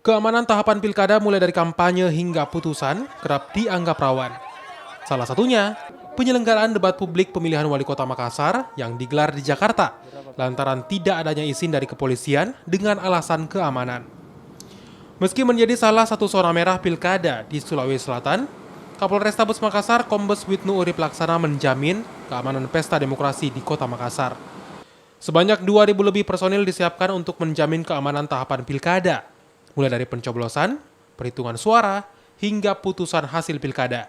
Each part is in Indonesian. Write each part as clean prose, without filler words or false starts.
Keamanan tahapan pilkada mulai dari kampanye hingga putusan kerap dianggap rawan. Salah satunya, penyelenggaraan debat publik pemilihan wali kota Makassar yang digelar di Jakarta lantaran tidak adanya izin dari kepolisian dengan alasan keamanan. Meski menjadi salah satu zona merah pilkada di Sulawesi Selatan, Kapolrestabes Makassar Kombes Wisnu Urip Laksana menjamin keamanan pesta demokrasi di kota Makassar. Sebanyak 2.000 lebih personil disiapkan untuk menjamin keamanan tahapan pilkada, mulai dari pencoblosan, perhitungan suara, hingga putusan hasil pilkada.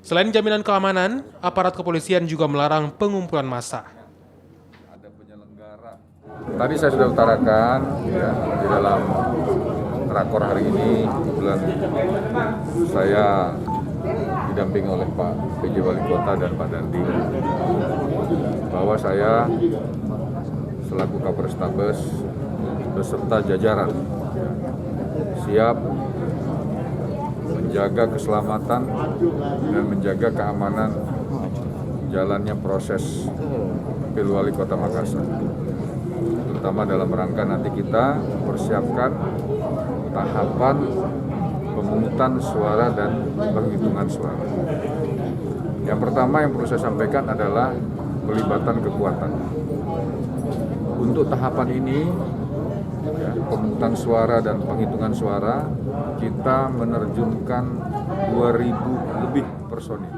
Selain jaminan keamanan, aparat kepolisian juga melarang pengumpulan massa. Ada penyelenggara. Tadi saya sudah utarakan ya, di dalam rakor hari ini, kebetulan saya didampingi oleh Pak PJ Wali Kota dan Pak Dandi, bahwa saya selaku Kapolrestabes beserta jajaran siap menjaga keselamatan dan menjaga keamanan jalannya proses Pilwali Kota Makassar, terutama dalam rangka nanti kita mempersiapkan tahapan pemungutan suara dan penghitungan suara. Yang pertama yang perlu saya sampaikan adalah pelibatan kekuatan. Untuk tahapan ini, ya, pemungutan suara dan penghitungan suara, kita menerjunkan 2.000 lebih personil.